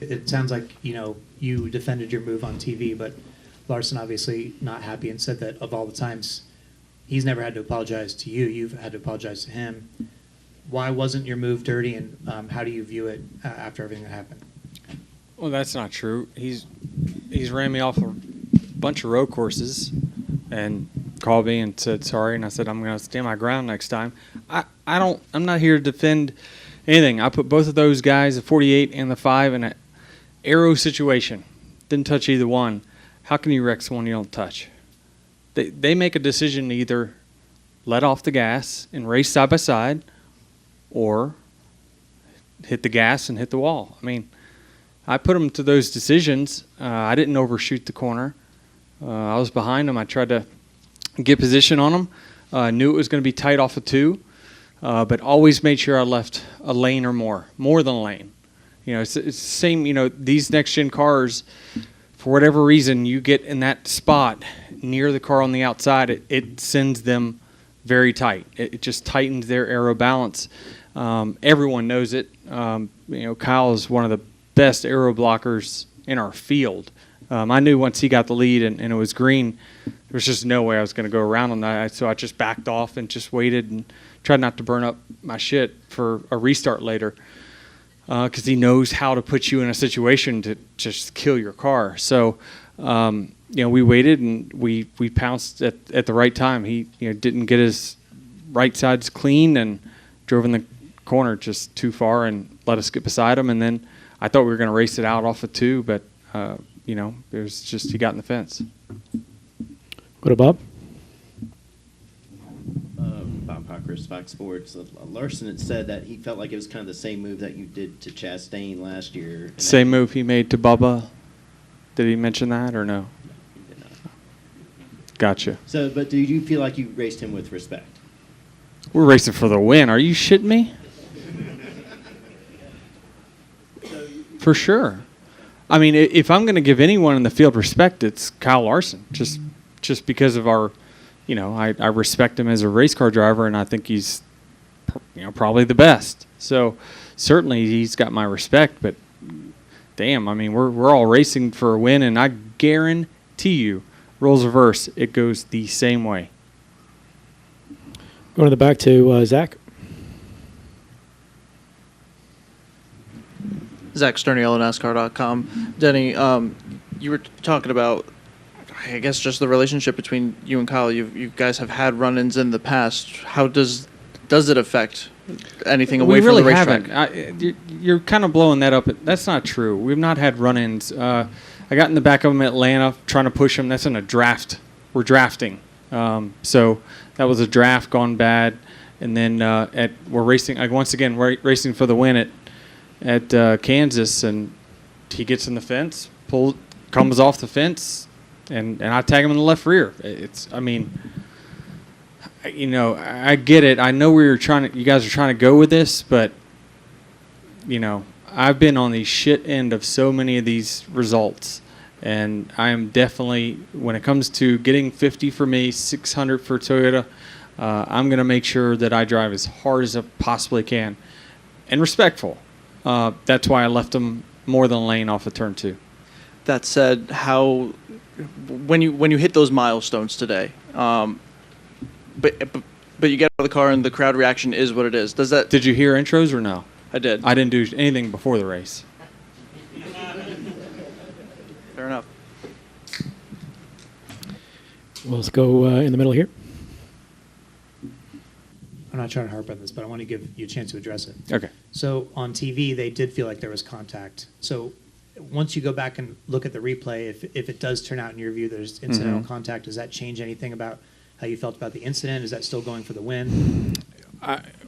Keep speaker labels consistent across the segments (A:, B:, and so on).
A: It sounds like, you defended your move on TV, but Larson obviously not happy and said that of all the times he's never had to apologize to you, you've had to apologize to him. Why wasn't your move dirty, and how do you view it after everything that happened?
B: Well, that's not true. He's ran me off a bunch of road courses and called me and said sorry, and I said I'm going to stand my ground next time. I'm not here to defend anything. I put both of those guys, the 48 and the 5, in an arrow situation. Didn't touch either one. How can you wreck someone you don't touch? They make a decision to either let off the gas and race side by side, or hit the gas and hit the wall. I mean, I put them to those decisions. I didn't overshoot the corner. I was behind them. I tried to get position on them. I knew it was going to be tight off of 2, but always made sure I left a lane or more than a lane. It's the same, these next-gen cars, for whatever reason, you get in that spot near the car on the outside, it sends them very tight. It just tightens their aero balance. Everyone knows it. Kyle is one of the best aero blockers in our field. I knew once he got the lead and it was green, there was just no way I was going to go around on that. So I just backed off and just waited and tried not to burn up my shit for a restart later, because he knows how to put you in a situation to just kill your car. So, we waited and we pounced at the right time. He didn't get his right sides clean and drove in the corner just too far and let us get beside him. And then I thought we were going to race it out off of 2, but it was just he got in the fence.
C: What about Bob?
D: Bob Cockers, Fox Sports. Larson had said that he felt like it was kind of the same move that you did to Chastain last year.
B: Same move he made to Bubba. Did he mention that or no?
D: He did not.
B: Gotcha.
D: So, but do you feel like you raced him with respect?
B: We're racing for the win. Are you shitting me? For sure. I mean, if I'm going to give anyone in the field respect, it's Kyle Larson. Just because of our, I respect him as a race car driver, and I think he's, probably the best. So certainly he's got my respect. But damn, I mean, we're all racing for a win, and I guarantee you, roles reverse, it goes the same way.
C: Going to the back to Zach.
E: Zach Sterniello, NASCAR.com. Denny, you were talking about, I guess, just the relationship between you and Kyle. You guys have had run-ins in the past. How does it affect anything away from the racetrack?
B: We really haven't. You're kind of blowing that up. That's not true. We've not had run-ins. I got in the back of him at Atlanta trying to push him. That's in a draft. We're drafting. So that was a draft gone bad. And then we're racing, once again, racing for the win at Kansas, and he gets in the fence, comes off the fence, and I tag him in the left rear. I get it. I know you guys are trying to go with this, but I've been on the shit end of so many of these results, and I am definitely, when it comes to getting 50 for me, 600 for Toyota, I'm going to make sure that I drive as hard as I possibly can, and respectful. That's why I left him more than a lane off of turn 2.
E: That said, when you hit those milestones today, but you get out of the car and the crowd reaction is what it is.
B: Did you hear intros or no?
E: I did.
B: I didn't do anything before the race.
E: Fair enough.
C: Well, let's go in the middle here.
A: I'm not trying to harp on this, but I want to give you a chance to address it.
B: Okay.
A: So on TV, they did feel like there was contact. So once you go back and look at the replay, if it does turn out in your view there's incidental contact, does that change anything about how you felt about the incident? Is that still going for the win?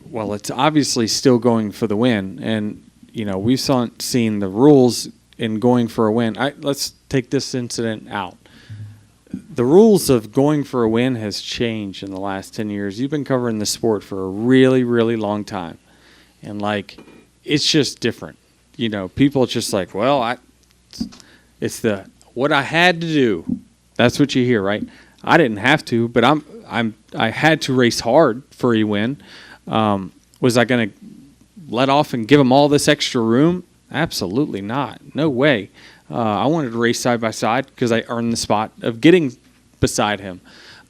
B: Well, it's obviously still going for the win. And, we've seen the rules in going for a win. Let's take this incident out. The rules of going for a win has changed in the last 10 years. You've been covering the sport for a really, really long time. And, it's just different. People are just like, well, it's what I had to do. That's what you hear, right? I didn't have to, but I had to race hard for a win. Was I going to let off and give them all this extra room? Absolutely not. No way. I wanted to race side by side because I earned the spot of getting beside him.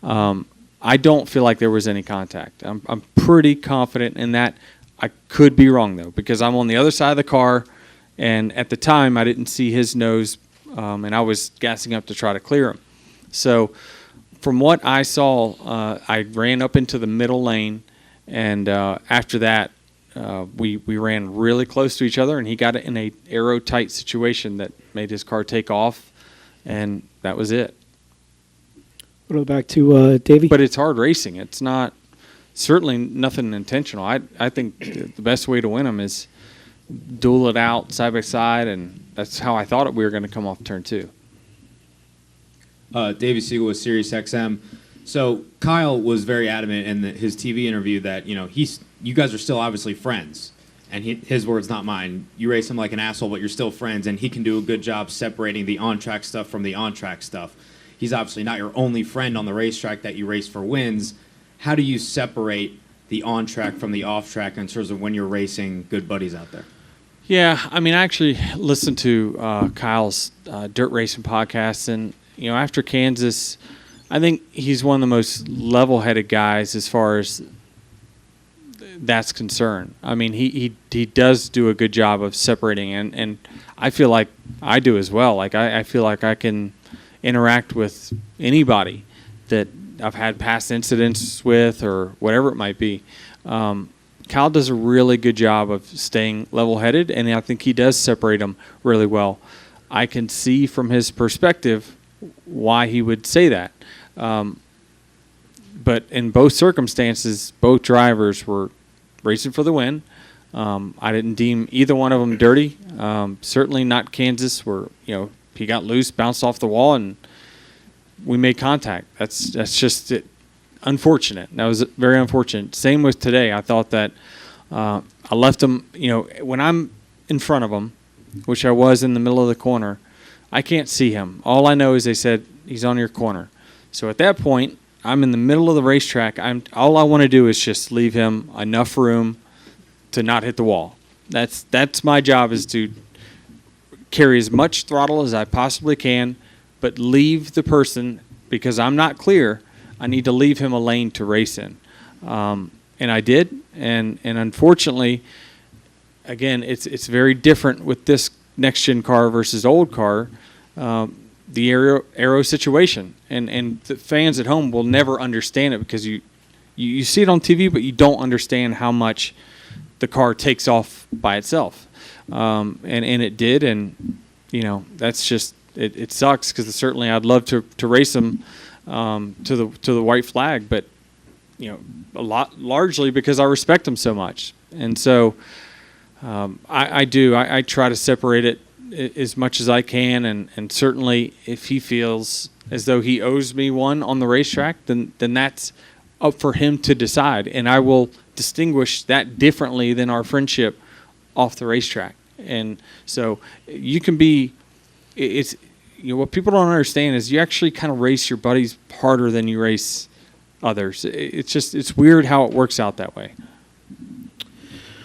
B: I don't feel like there was any contact. I'm pretty confident in that. I could be wrong, though, because I'm on the other side of the car, and at the time I didn't see his nose, and I was gassing up to try to clear him. So from what I saw, I ran up into the middle lane, and after that, we ran really close to each other, and he got it in a aero-tight situation that made his car take off, and that was it.
C: We'll go back to Davey.
B: But it's hard racing. It's not certainly nothing intentional. I think the best way to win them is duel it out side by side, and that's how I thought we were going to come off turn 2.
F: Davey Siegel with SiriusXM. So Kyle was very adamant in his TV interview that you guys are still obviously friends, and his words, not mine. You race him like an asshole, but you're still friends, and he can do a good job separating the on-track stuff from the on-track stuff. He's obviously not your only friend on the racetrack that you race for wins. How do you separate the on-track from the off-track in terms of when you're racing good buddies out there?
B: Yeah, I mean, I actually listened to Kyle's dirt racing podcast, and after Kansas, I think he's one of the most level-headed guys as far as that's concerned. I mean, he does do a good job of separating, and I feel like I do as well. Like I feel like I can interact with anybody that I've had past incidents with or whatever it might be. Kyle does a really good job of staying level-headed, and I think he does separate them really well. I can see from his perspective why he would say that. But in both circumstances, both drivers were racing for the win. I didn't deem either one of them dirty. Certainly not Kansas, where he got loose, bounced off the wall, and we made contact. That's just it. Unfortunate. That was very unfortunate. Same with today. I thought that I left him. When I'm in front of him, which I was in the middle of the corner, I can't see him. All I know is they said he's on your corner. So at that point, I'm in the middle of the racetrack. All I want to do is just leave him enough room to not hit the wall. That's my job, is to carry as much throttle as I possibly can, but leave the person, because I'm not clear, I need to leave him a lane to race in. And I did, and unfortunately, again, it's very different with this next-gen car versus old car, the aero situation. And the fans at home will never understand it, because you see it on TV, but you don't understand how much the car takes off by itself. And it did, and that's just it sucks, because certainly I'd love to race them to the white flag, but largely because I respect them so much. And so I try to separate it as much as I can, and certainly if he feels as though he owes me one on the racetrack, then that's up for him to decide, and I will distinguish that differently than our friendship off the racetrack. And so you can be, what people don't understand is you actually kind of race your buddies harder than you race others. It's weird how it works out that way.